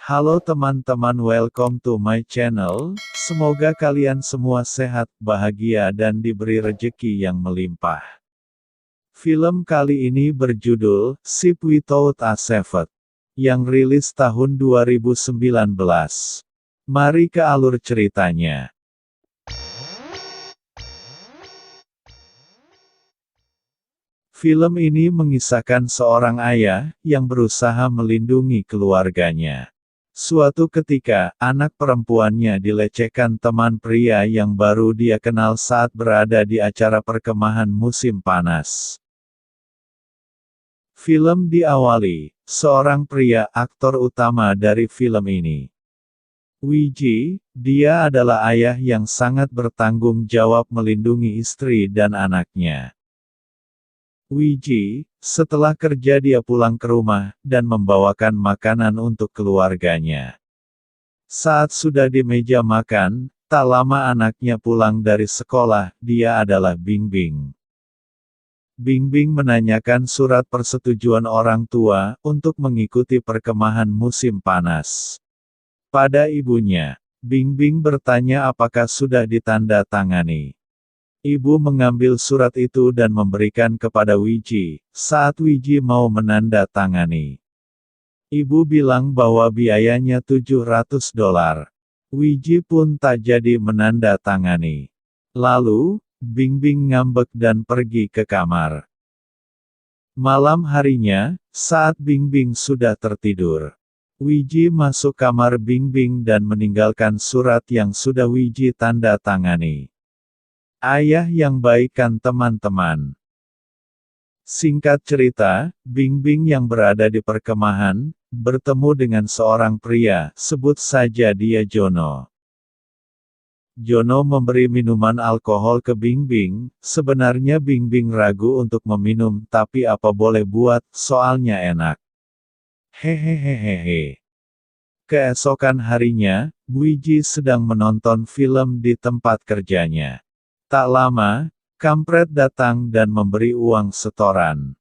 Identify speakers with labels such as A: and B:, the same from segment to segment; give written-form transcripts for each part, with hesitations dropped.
A: Halo teman-teman, welcome to my channel. Semoga kalian semua sehat, bahagia dan diberi rejeki yang melimpah. Film kali ini berjudul Ship Without a Shepherd, yang rilis tahun 2019. Mari ke alur ceritanya. Film ini mengisahkan seorang ayah yang berusaha melindungi keluarganya. Suatu ketika, anak perempuannya dilecehkan teman pria yang baru dia kenal saat berada di acara perkemahan musim panas. Film diawali, seorang pria aktor utama dari film ini. Wiji, dia adalah ayah yang sangat bertanggung jawab melindungi istri dan anaknya. Wiji, setelah kerja dia pulang ke rumah, dan membawakan makanan untuk keluarganya. Saat sudah di meja makan, tak lama anaknya pulang dari sekolah, dia adalah Bingbing. Bingbing menanyakan surat persetujuan orang tua, untuk mengikuti perkemahan musim panas. Pada ibunya, Bingbing bertanya apakah sudah ditanda tangani. Ibu mengambil surat itu dan memberikan kepada Wiji, saat Wiji mau menandatangani. Ibu bilang bahwa biayanya $700. Wiji pun tak jadi menandatangani. Lalu, Bingbing ngambek dan pergi ke kamar. Malam harinya, saat Bingbing sudah tertidur, Wiji masuk kamar Bingbing dan meninggalkan surat yang sudah Wiji tanda tangani. Ayah yang baik kan teman-teman. Singkat cerita, Bingbing yang berada di perkemahan, bertemu dengan seorang pria, sebut saja dia Jono. Jono memberi minuman alkohol ke Bingbing, sebenarnya Bingbing ragu untuk meminum tapi apa boleh buat, soalnya enak. Hehehehehe. Keesokan harinya, Wiji sedang menonton film di tempat kerjanya. Tak lama, kampret datang dan memberi uang setoran.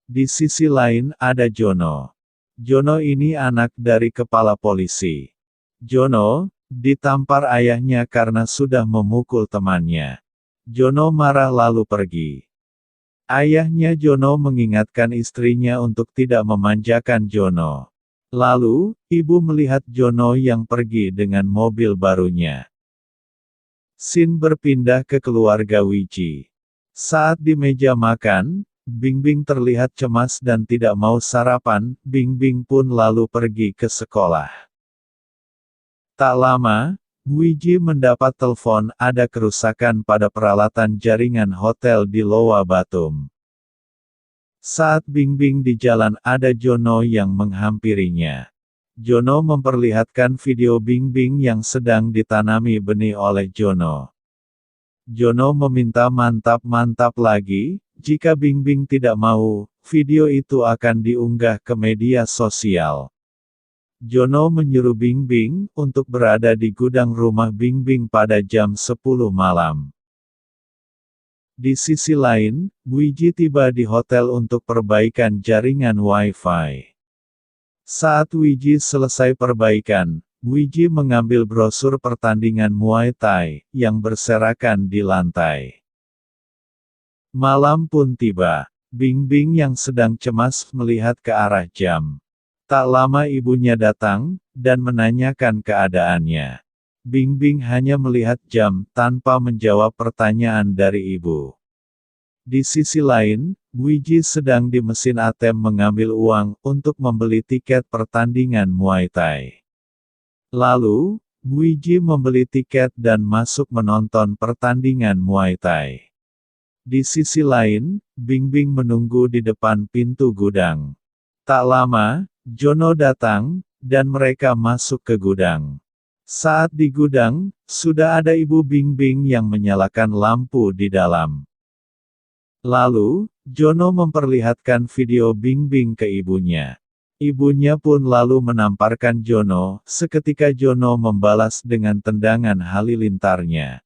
A: Di sisi lain ada Jono. Jono ini anak dari kepala polisi. Jono ditampar ayahnya karena sudah memukul temannya. Jono marah lalu pergi. Ayahnya Jono mengingatkan istrinya untuk tidak memanjakan Jono. Lalu, ibu melihat Jono yang pergi dengan mobil barunya. Scene berpindah ke keluarga Wiji. Saat di meja makan, Bingbing terlihat cemas dan tidak mau sarapan, Bingbing pun lalu pergi ke sekolah. Tak lama, Wiji mendapat telepon ada kerusakan pada peralatan jaringan hotel di Loa Batum. Saat Bingbing di jalan ada Jono yang menghampirinya. Jono memperlihatkan video Bingbing yang sedang ditanami benih oleh Jono. Jono meminta mantap-mantap lagi, jika Bingbing tidak mau, video itu akan diunggah ke media sosial. Jono menyuruh Bingbing untuk berada di gudang rumah Bingbing pada jam 10 malam. Di sisi lain, Wiji tiba di hotel untuk perbaikan jaringan Wi-Fi. Saat Wiji selesai perbaikan, Wiji mengambil brosur pertandingan Muay Thai, yang berserakan di lantai. Malam pun tiba. Bingbing yang sedang cemas melihat ke arah jam. Tak lama ibunya datang, dan menanyakan keadaannya. Bingbing hanya melihat jam, tanpa menjawab pertanyaan dari ibu. Di sisi lain, Wiji sedang di mesin ATM mengambil uang, untuk membeli tiket pertandingan Muay Thai. Lalu, Wiji membeli tiket dan masuk menonton pertandingan Muay Thai. Di sisi lain, Bingbing menunggu di depan pintu gudang. Tak lama, Jono datang, dan mereka masuk ke gudang. Saat di gudang, sudah ada ibu Bingbing yang menyalakan lampu di dalam. Lalu, Jono memperlihatkan video Bingbing ke ibunya. Ibunya pun lalu menamparkan Jono, seketika Jono membalas dengan tendangan halilintarnya.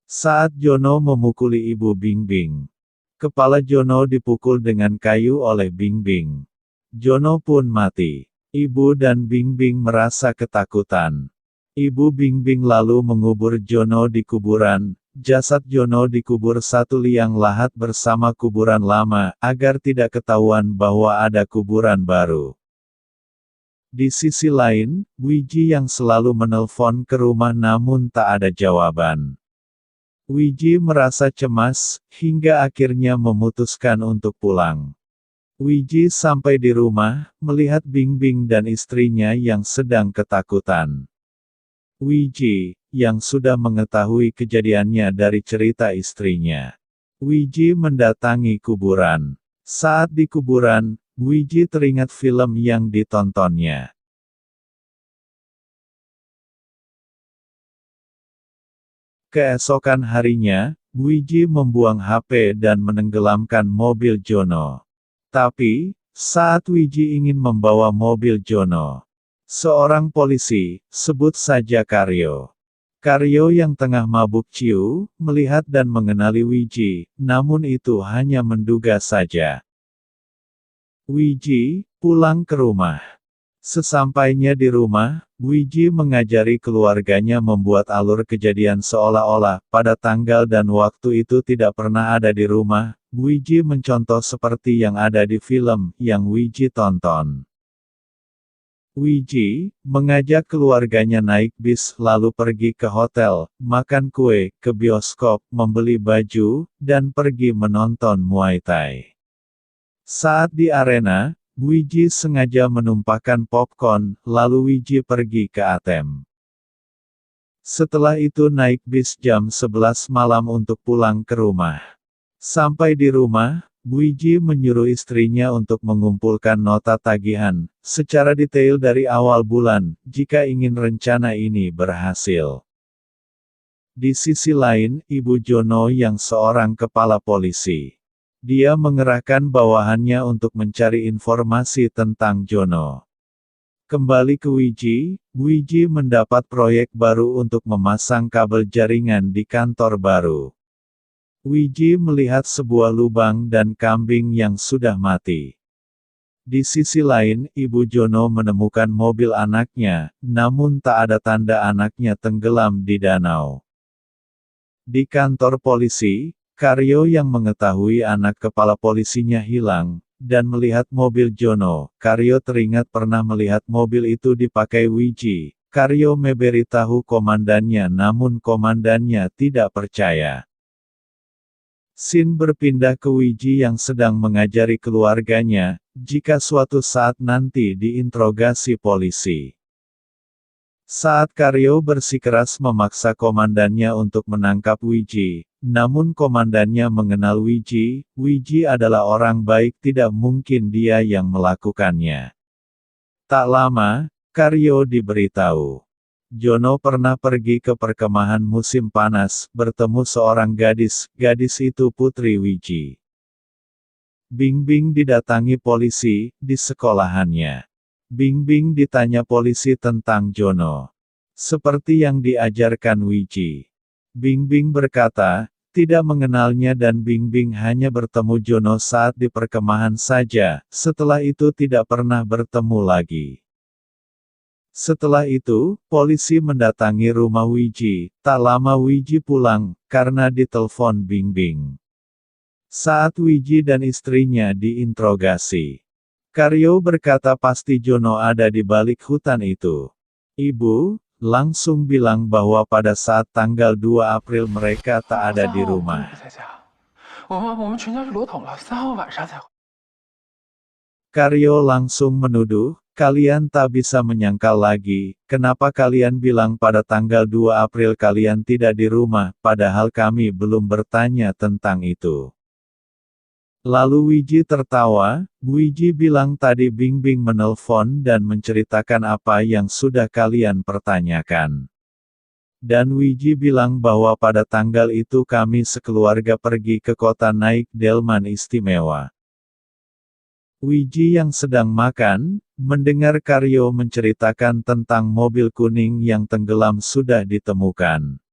A: Saat Jono memukuli ibu Bingbing, kepala Jono dipukul dengan kayu oleh Bingbing. Jono pun mati. Ibu dan Bingbing merasa ketakutan. Ibu Bingbing lalu mengubur Jono di kuburan. Jasad Jono dikubur satu liang lahat bersama kuburan lama, agar tidak ketahuan bahwa ada kuburan baru. Di sisi lain, Wiji yang selalu menelpon ke rumah namun tak ada jawaban. Wiji merasa cemas, hingga akhirnya memutuskan untuk pulang. Wiji sampai di rumah, melihat Bingbing dan istrinya yang sedang ketakutan. Wiji, yang sudah mengetahui kejadiannya dari cerita istrinya. Wiji mendatangi kuburan. Saat di kuburan, Wiji teringat film yang ditontonnya. Keesokan harinya, Wiji membuang HP dan menenggelamkan mobil Jono. Tapi, saat Wiji ingin membawa mobil Jono, seorang polisi, sebut saja Karyo. Karyo yang tengah mabuk ciu, melihat dan mengenali Wiji, namun itu hanya menduga saja. Wiji pulang ke rumah. Sesampainya di rumah, Wiji mengajari keluarganya membuat alur kejadian seolah-olah, pada tanggal dan waktu itu tidak pernah ada di rumah. Wiji mencontoh seperti yang ada di film yang Wiji tonton. Wiji mengajak keluarganya naik bis lalu pergi ke hotel, makan kue, ke bioskop, membeli baju, dan pergi menonton Muay Thai. Saat di arena, Wiji sengaja menumpahkan popcorn, lalu Wiji pergi ke ATM. Setelah itu naik bis jam 11 malam untuk pulang ke rumah. Sampai di rumah, Wiji menyuruh istrinya untuk mengumpulkan nota tagihan, secara detail dari awal bulan, jika ingin rencana ini berhasil. Di sisi lain, Ibu Jono yang seorang kepala polisi. Dia mengerahkan bawahannya untuk mencari informasi tentang Jono. Kembali ke Wiji, Wiji mendapat proyek baru untuk memasang kabel jaringan di kantor baru. Wiji melihat sebuah lubang dan kambing yang sudah mati. Di sisi lain, Ibu Jono menemukan mobil anaknya, namun tak ada tanda anaknya tenggelam di danau. Di kantor polisi, Karyo yang mengetahui anak kepala polisinya hilang, dan melihat mobil Jono, Karyo teringat pernah melihat mobil itu dipakai Wiji. Karyo memberitahu komandannya namun komandannya tidak percaya. Scene berpindah ke Wiji yang sedang mengajari keluarganya, jika suatu saat nanti diinterogasi polisi. Saat Karyo bersikeras memaksa komandannya untuk menangkap Wiji, namun komandannya mengenal Wiji, Wiji adalah orang baik, tidak mungkin dia yang melakukannya. Tak lama, Karyo diberitahu. Jono pernah pergi ke perkemahan musim panas, bertemu seorang gadis, gadis itu putri Wiji. Bingbing didatangi polisi, di sekolahannya. Bingbing ditanya polisi tentang Jono. Seperti yang diajarkan Wiji. Bingbing berkata, tidak mengenalnya dan Bingbing hanya bertemu Jono saat di perkemahan saja, setelah itu tidak pernah bertemu lagi. Setelah itu, polisi mendatangi rumah Wiji, tak lama Wiji pulang, karena ditelepon Bingbing. Saat Wiji dan istrinya diinterogasi, Karyo berkata pasti Jono ada di balik hutan itu. Ibu langsung bilang bahwa pada saat tanggal 2 April mereka tak ada di rumah. Karyo langsung menuduh, kalian tak bisa menyangkal lagi, kenapa kalian bilang pada tanggal 2 April kalian tidak di rumah, padahal kami belum bertanya tentang itu. Lalu Wiji tertawa, Wiji bilang tadi Bingbing menelpon dan menceritakan apa yang sudah kalian pertanyakan. Dan Wiji bilang bahwa pada tanggal itu kami sekeluarga pergi ke kota naik delman istimewa. Wiji yang sedang makan, mendengar Karyo menceritakan tentang mobil kuning yang tenggelam sudah ditemukan.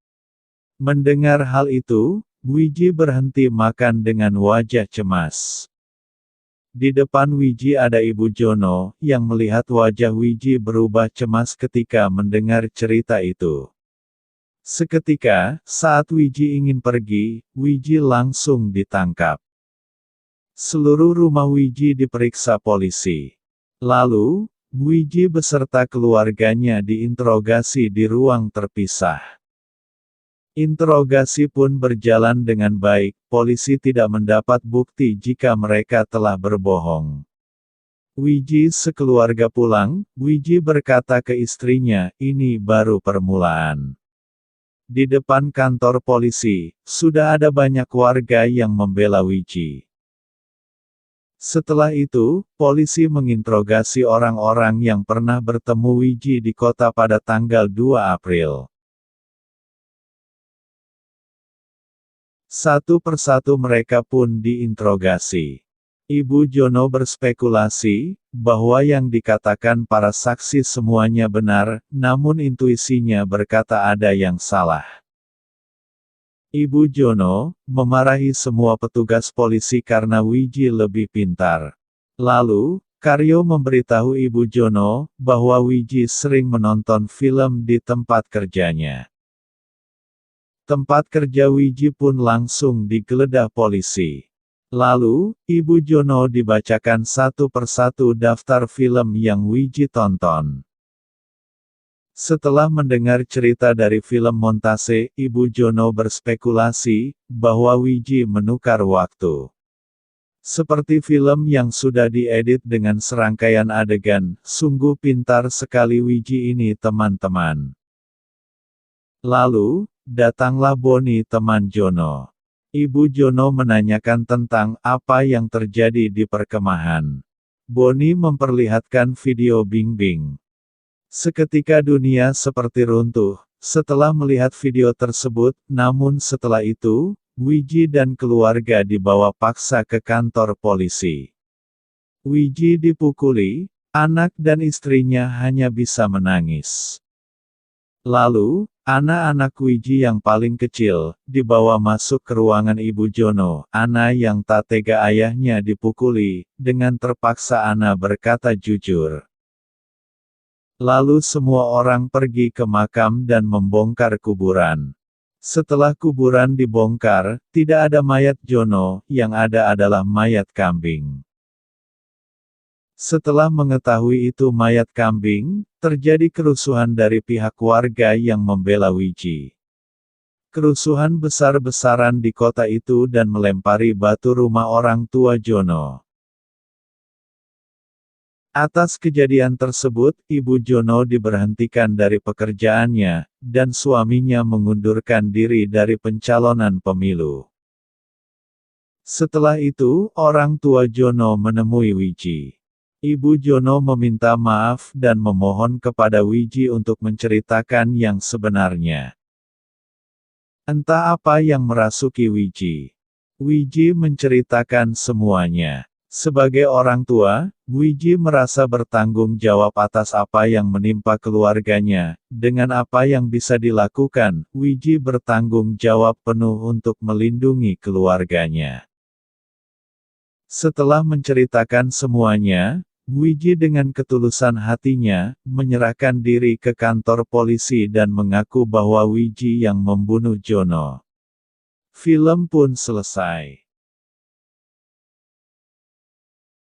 A: Mendengar hal itu, Wiji berhenti makan dengan wajah cemas. Di depan Wiji ada Ibu Jono, yang melihat wajah Wiji berubah cemas ketika mendengar cerita itu. Seketika, saat Wiji ingin pergi, Wiji langsung ditangkap. Seluruh rumah Wiji diperiksa polisi. Lalu, Wiji beserta keluarganya diinterogasi di ruang terpisah. Interogasi pun berjalan dengan baik, polisi tidak mendapat bukti jika mereka telah berbohong. Wiji sekeluarga pulang, Wiji berkata ke istrinya, ini baru permulaan. Di depan kantor polisi, sudah ada banyak warga yang membela Wiji. Setelah itu, polisi menginterogasi orang-orang yang pernah bertemu Wiji di kota pada tanggal 2 April. Satu persatu mereka pun diinterogasi. Ibu Jono berspekulasi, bahwa yang dikatakan para saksi semuanya benar, namun intuisinya berkata ada yang salah. Ibu Jono, memarahi semua petugas polisi karena Wiji lebih pintar. Lalu, Karyo memberitahu Ibu Jono, bahwa Wiji sering menonton film di tempat kerjanya. Tempat kerja Wiji pun langsung digeledah polisi. Lalu, Ibu Jono dibacakan satu persatu daftar film yang Wiji tonton. Setelah mendengar cerita dari film montase, Ibu Jono berspekulasi, bahwa Wiji menukar waktu. Seperti film yang sudah diedit dengan serangkaian adegan, sungguh pintar sekali Wiji ini teman-teman. Lalu, datanglah Boni teman Jono. Ibu Jono menanyakan tentang apa yang terjadi di perkemahan. Boni memperlihatkan video Bing Bing. Seketika dunia seperti runtuh, setelah melihat video tersebut, namun setelah itu, Wiji dan keluarga dibawa paksa ke kantor polisi. Wiji dipukuli, anak dan istrinya hanya bisa menangis. Lalu, anak-anak Wiji yang paling kecil, dibawa masuk ke ruangan Ibu Jono. Ana yang tak tega ayahnya dipukuli, dengan terpaksa Ana berkata jujur. Lalu semua orang pergi ke makam dan membongkar kuburan. Setelah kuburan dibongkar, tidak ada mayat Jono, yang ada adalah mayat kambing. Setelah mengetahui itu mayat kambing, terjadi kerusuhan dari pihak warga yang membela Wiji. Kerusuhan besar-besaran di kota itu dan melempari batu rumah orang tua Jono. Atas kejadian tersebut, Ibu Jono diberhentikan dari pekerjaannya, dan suaminya mengundurkan diri dari pencalonan pemilu. Setelah itu, orang tua Jono menemui Wiji. Ibu Jono meminta maaf dan memohon kepada Wiji untuk menceritakan yang sebenarnya. Entah apa yang merasuki Wiji. Wiji menceritakan semuanya. Sebagai orang tua, Wiji merasa bertanggung jawab atas apa yang menimpa keluarganya. Dengan apa yang bisa dilakukan, Wiji bertanggung jawab penuh untuk melindungi keluarganya. Setelah menceritakan semuanya, Wiji dengan ketulusan hatinya, menyerahkan diri ke kantor polisi dan mengaku bahwa Wiji yang membunuh Jono. Film pun selesai.